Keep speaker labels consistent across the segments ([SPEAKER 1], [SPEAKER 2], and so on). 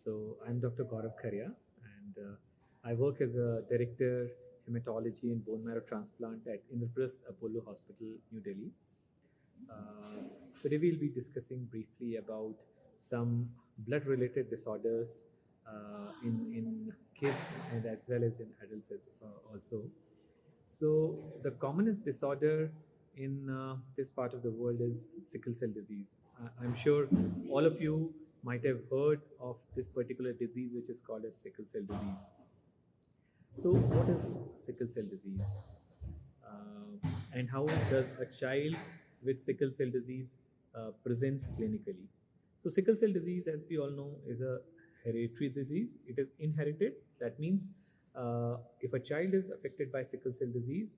[SPEAKER 1] So I'm Dr. Gaurav Kharya, and I work as a director hematology and bone marrow transplant at Indraprasth Apollo Hospital, New Delhi. Today we'll be discussing briefly about some blood-related disorders in kids and as well as in adults also. So the commonest disorder in this part of the world is sickle cell disease. I'm sure all of you might have heard of this particular disease, which is called as sickle cell disease. So what is sickle cell disease? And how does a child with sickle cell disease presents clinically? So sickle cell disease, as we all know, is a hereditary disease. It is inherited. That means if a child is affected by sickle cell disease,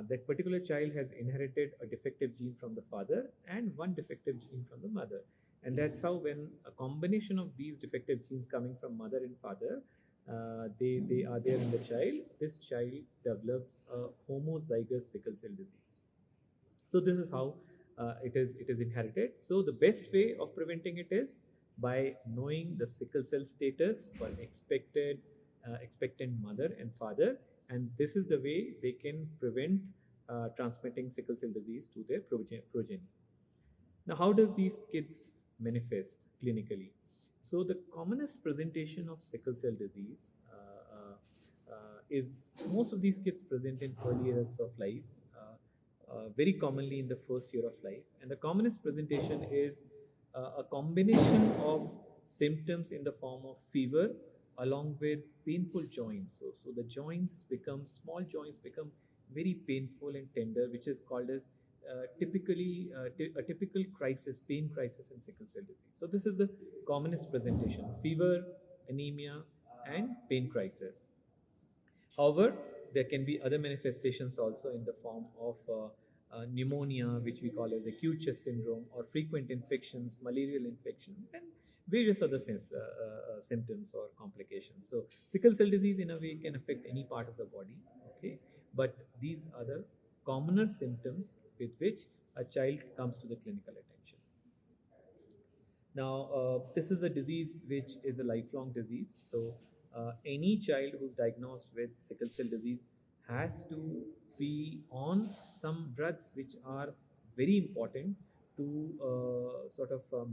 [SPEAKER 1] that particular child has inherited a defective gene from the father and one defective gene from the mother. And that's how, when a combination of these defective genes coming from mother and father, they are there in the child, this child develops a homozygous sickle cell disease. So this is how it is inherited. So the best way of preventing it is by knowing the sickle cell status for expectant mother and father, and this is the way they can prevent transmitting sickle cell disease to their progeny. Now, how does these kids manifest clinically? So the commonest presentation of sickle cell disease is most of these kids present in early years of life, very commonly in the first year of life. And the commonest presentation is a combination of symptoms in the form of fever along with painful joints. So the joints become, small joints become very painful and tender, which is called as a typical crisis, pain crisis in sickle cell disease. So this is the commonest presentation: fever, anemia, and pain crisis. However, there can be other manifestations also in the form of pneumonia, which we call as acute chest syndrome, or frequent infections, malarial infections, and various other symptoms or complications. So sickle cell disease in a way can affect any part of the body, okay? But these are the commoner symptoms with which a child comes to the clinical attention. Now, this is a disease which is a lifelong disease. So, any child who's diagnosed with sickle cell disease has to be on some drugs which are very important to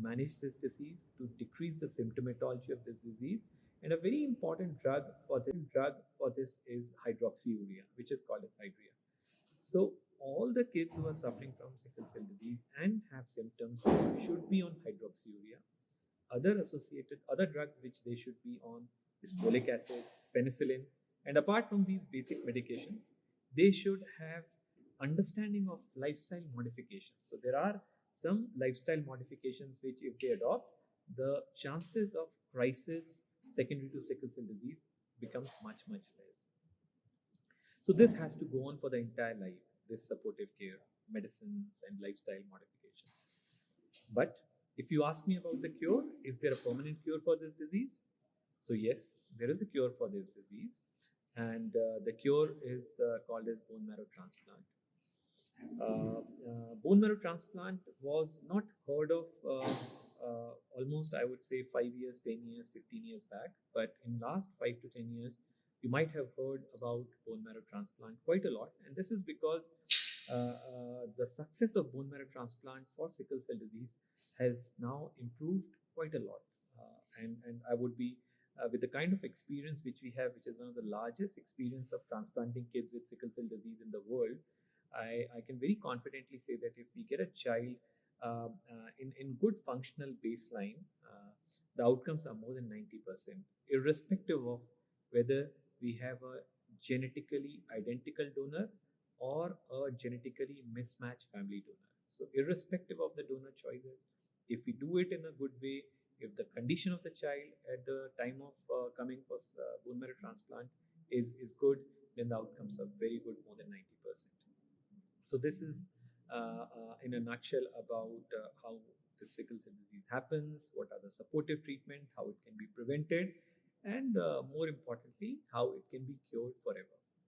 [SPEAKER 1] manage this disease, to decrease the symptomatology of this disease. And a very important drug for this is hydroxyurea, which is called as Hydrea. So all the kids who are suffering from sickle cell disease and have symptoms should be on hydroxyurea. Other drugs which they should be on is folic acid, penicillin, and apart from these basic medications, they should have understanding of lifestyle modifications. So there are some lifestyle modifications which, if they adopt, the chances of crisis secondary to sickle cell disease becomes much less. So this has to go on for the entire life, this supportive care, medicines and lifestyle modifications. But if you ask me about the cure, is there a permanent cure for this disease? So yes, there is a cure for this disease, and the cure is called as bone marrow transplant. Bone marrow transplant was not heard of almost, I would say, 5 years, 10 years, 15 years back, but in last 5 to 10 years, you might have heard about bone marrow transplant quite a lot, and this is because the success of bone marrow transplant for sickle cell disease has now improved quite a lot. And I would be, with the kind of experience which we have, which is one of the largest experience of transplanting kids with sickle cell disease in the world, I can very confidently say that if we get a child in good functional baseline, the outcomes are more than 90%, irrespective of whether we have a genetically identical donor or a genetically mismatched family donor. So irrespective of the donor choices, if we do it in a good way, if the condition of the child at the time of coming for bone marrow transplant is good, then the outcomes are very good, more than 90%. So this is in a nutshell about how the sickle cell disease happens, what are the supportive treatment, how it can be prevented, and more importantly, how it can be cured forever.